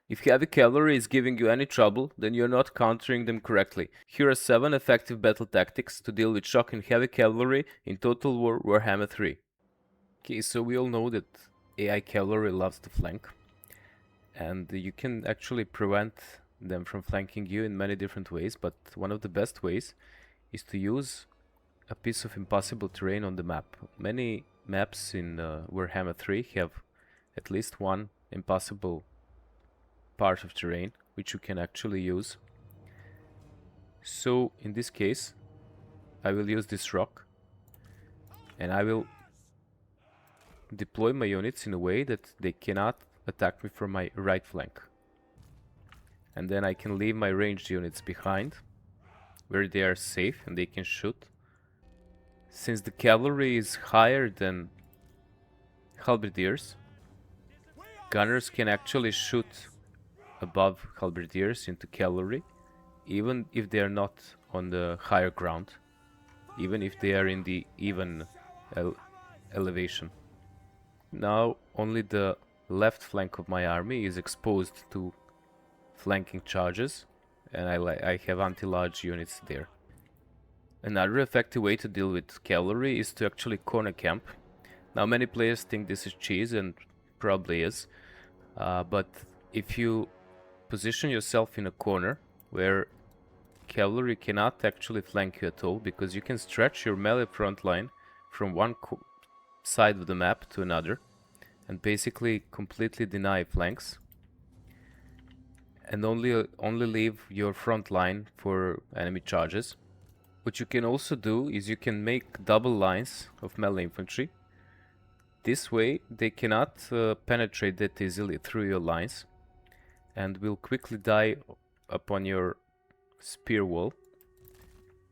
If heavy cavalry is giving you any trouble, then you're not countering them correctly. Here are 7 effective battle tactics to deal with shock and heavy cavalry in Total War Warhammer 3. Okay, so we all know that AI cavalry loves to flank, and you can actually prevent them from flanking you in many different ways, but one of the best ways is to use a piece of impossible terrain on the map. Many maps in Warhammer 3 have at least one impossible part of terrain which you can actually use. So in this case I will use this rock and I will deploy my units in a way that they cannot attack me from my right flank. And then I can leave my ranged units behind where they are safe and they can shoot. Since the cavalry is higher than halberdiers, gunners can actually shoot above halberdiers into cavalry, even if they are not on the higher ground, even if they are in the even elevation. Now only the left flank of my army is exposed to flanking charges, and I have anti-large units there. Another effective way to deal with cavalry is to actually corner camp. Now many players think this is cheese, and probably is, but if you position yourself in a corner where cavalry cannot actually flank you at all, because you can stretch your melee front line from one side of the map to another and basically completely deny flanks and only leave your front line for enemy charges. What you can also do is you can make double lines of melee infantry. This way they cannot penetrate that easily through your lines and will quickly die upon your spear wall.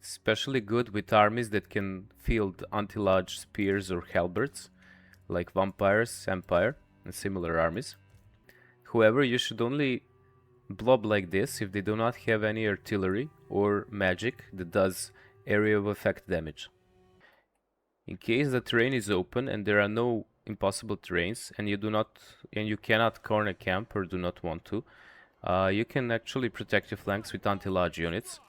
Especially good with armies that can field anti-large spears or halberds, like vampires, empire, and similar armies. However, you should only blob like this if they do not have any artillery or magic that does area of effect damage. In case the terrain is open and there are no impossible terrains and you cannot corner camp or do not want to, you can actually protect your flanks with anti-large units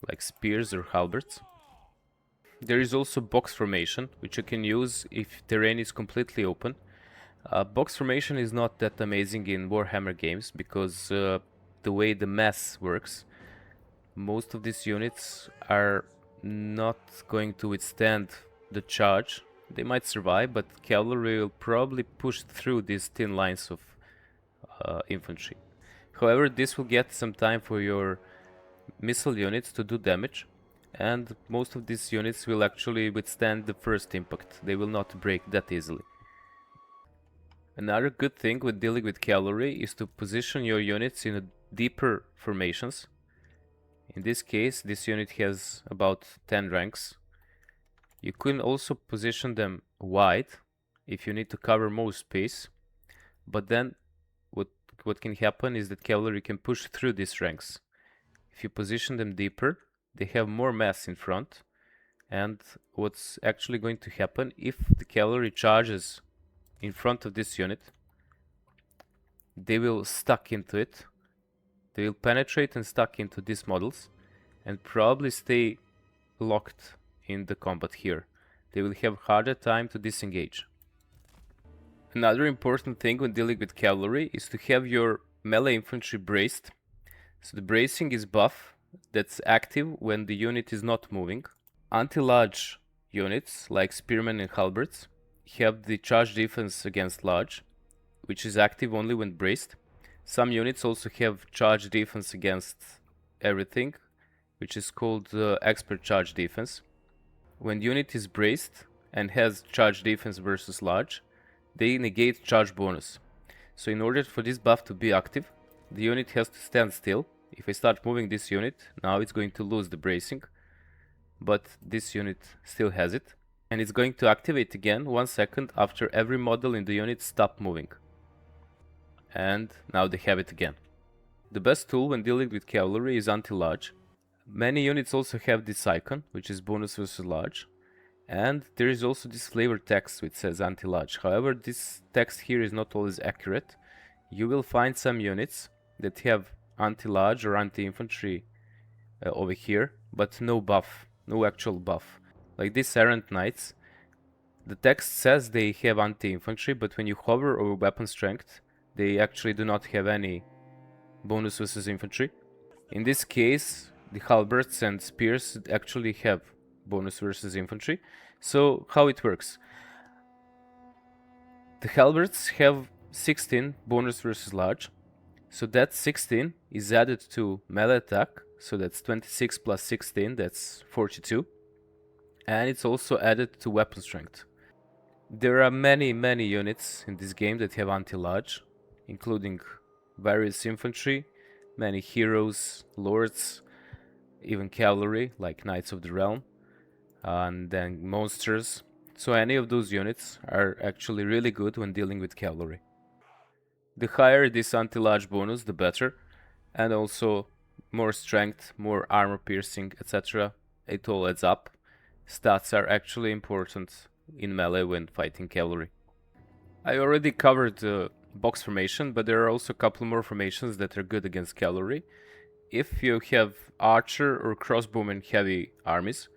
like spears or halberds. There is also box formation, which you can use if terrain is completely open. Box formation is not that amazing in Warhammer games because the way the mass works, most of these units are not going to withstand the charge. They might survive, but cavalry will probably push through these thin lines of infantry. However, this will get some time for your missile units to do damage, and most of these units will actually withstand the first impact. They will not break that easily. Another good thing with dealing with cavalry is to position your units in deeper formations. In this case, this unit has about 10 ranks. You can also position them wide if you need to cover more space, but then what can happen is that cavalry can push through these ranks. If you position them deeper, they have more mass in front, and what's actually going to happen if the cavalry charges in front of this unit, they will stuck into it. They will penetrate and stuck into these models and probably stay locked in the combat here. They will have harder time to disengage. Another important thing when dealing with cavalry is to have your melee infantry braced. So the bracing is buff that's active when the unit is not moving. Anti-large units like spearmen and halberds have the charge defense against large, which is active only when braced. Some units also have charge defense against everything, which is called expert charge defense. When the unit is braced and has charge defense versus large, they negate charge bonus. So in order for this buff to be active, the unit has to stand still. If I start moving this unit, now it's going to lose the bracing, but this unit still has it, and it's going to activate again 1 second after every model in the unit stops moving. And now they have it again. The best tool when dealing with cavalry is anti-large. Many units also have this icon, which is bonus versus large. And there is also this flavor text which says anti-large. However, this text here is not always accurate. You will find some units that have anti-large or anti-infantry over here, but no buff, no actual buff. Like these errant knights, the text says they have anti-infantry, but when you hover over weapon strength, they actually do not have any bonus versus infantry. In this case, the halberds and spears actually have bonus versus infantry. So how it works? The halberds have 16 bonus versus large, so that 16 is added to melee attack, so that's 26 plus 16, that's 42, and it's also added to weapon strength. There are many units in this game that have anti-large, including various infantry, many heroes, lords, even cavalry like Knights of the Realm, and then monsters. So any of those units are actually really good when dealing with cavalry. The higher this anti-large bonus, the better, and also more strength, more armor piercing, etc. It all adds up. Stats are actually important in melee when fighting cavalry. I already covered box formation, but there are also a couple more formations that are good against cavalry. If you have archer or crossbowman heavy armies,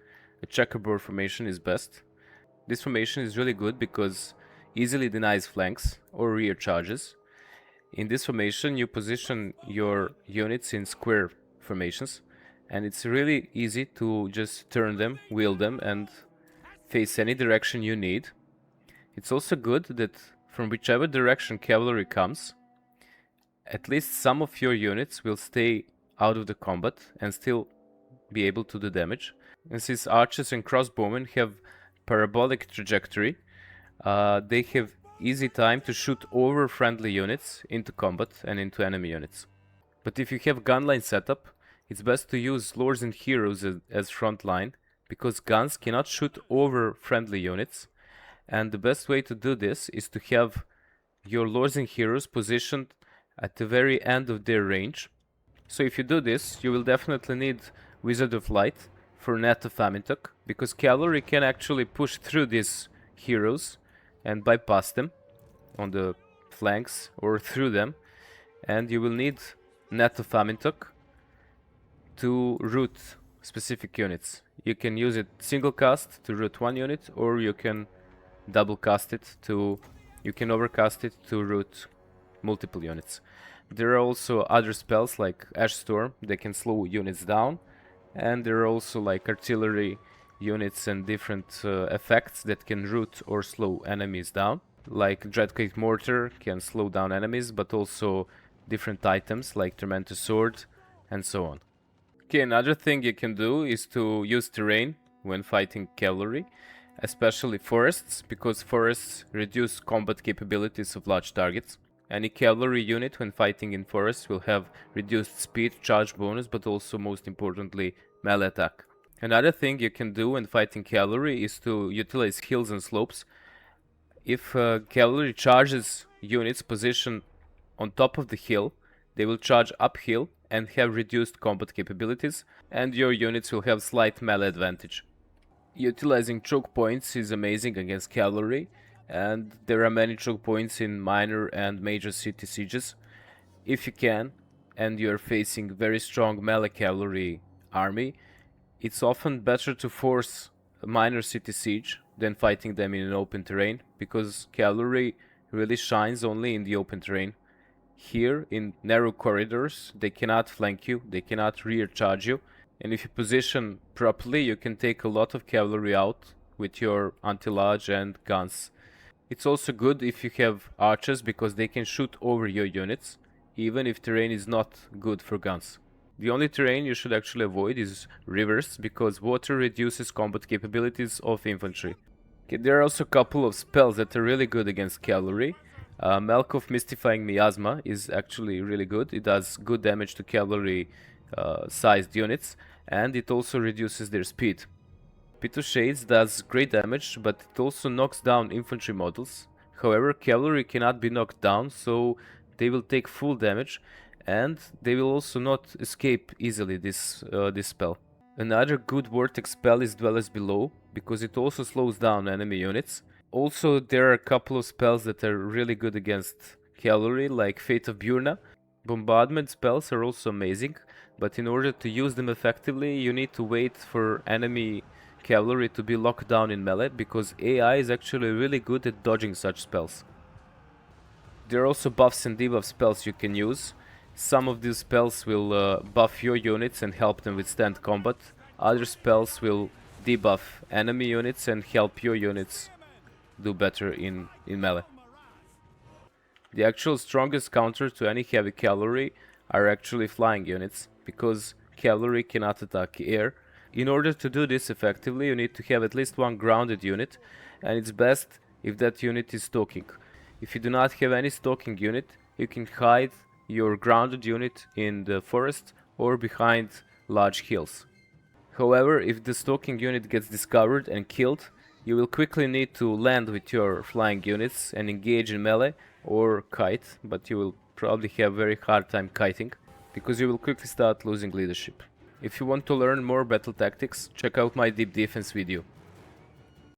a checkerboard formation is best. This formation is really good because easily denies flanks or rear charges. In this formation you position your units in square formations, and it's really easy to just turn them, wheel them, and face any direction you need. It's also good that from whichever direction cavalry comes, at least some of your units will stay out of the combat and still be able to do damage. And since archers and crossbowmen have parabolic trajectory, they have easy time to shoot over friendly units into combat and into enemy units. But if you have gunline setup, it's best to use lords and heroes as front line, because guns cannot shoot over friendly units, and the best way to do this is to have your lords and heroes positioned at the very end of their range. So if you do this, you will definitely need Wizard of Light for net of Amintok, because cavalry can actually push through these heroes and bypass them on the flanks or through them, and you will need net of Amintok to root specific units. You can use it single cast to root one unit, or you can double cast it to, you can overcast it to root multiple units. There are also other spells like Ash Storm, they can slow units down, and there are also like artillery units and different effects that can root or slow enemies down. Like Dreadcrate Mortar can slow down enemies, but also different items like Tormentor Sword and so on. Okay, another thing you can do is to use terrain when fighting cavalry, especially forests, because forests reduce combat capabilities of large targets. Any cavalry unit when fighting in forests will have reduced speed, charge bonus, but also most importantly melee attack. Another thing you can do when fighting cavalry is to utilize hills and slopes. If cavalry charges units positioned on top of the hill, they will charge uphill and have reduced combat capabilities, and your units will have slight melee advantage. Utilizing choke points is amazing against cavalry, and there are many choke points in minor and major city sieges. If you can, and you are facing very strong melee cavalry army, it's often better to force a minor city siege than fighting them in an open terrain, because cavalry really shines only in the open terrain. Here, in narrow corridors, they cannot flank you, they cannot rear charge you, and if you position properly, you can take a lot of cavalry out with your anti-large and guns. It's also good if you have archers, because they can shoot over your units, even if terrain is not good for guns. The only terrain you should actually avoid is rivers, because water reduces combat capabilities of infantry. Okay, there are also a couple of spells that are really good against cavalry. Melkov Mystifying Miasma is actually really good. It does good damage to cavalry sized units, and it also reduces their speed. Pit of Shades does great damage, but it also knocks down infantry models. However, cavalry cannot be knocked down, so they will take full damage, and they will also not escape easily this spell. Another good Vortex spell is Dwellers Below, because it also slows down enemy units. Also, there are a couple of spells that are really good against cavalry, like Fate of Burna. Bombardment spells are also amazing, but in order to use them effectively, you need to wait for enemy cavalry to be locked down in melee, because AI is actually really good at dodging such spells. There are also buffs and debuff spells you can use. Some of these spells will buff your units and help them withstand combat. Other spells will debuff enemy units and help your units do better in melee. The actual strongest counter to any heavy cavalry are actually flying units, because cavalry cannot attack air. In order to do this effectively, you need to have at least one grounded unit, and it's best if that unit is stalking. If you do not have any stalking unit, you can hide your grounded unit in the forest or behind large hills. However, if the stalking unit gets discovered and killed, you will quickly need to land with your flying units and engage in melee or kite, but you will probably have very hard time kiting, because you will quickly start losing leadership. If you want to learn more battle tactics, check out my deep defense video.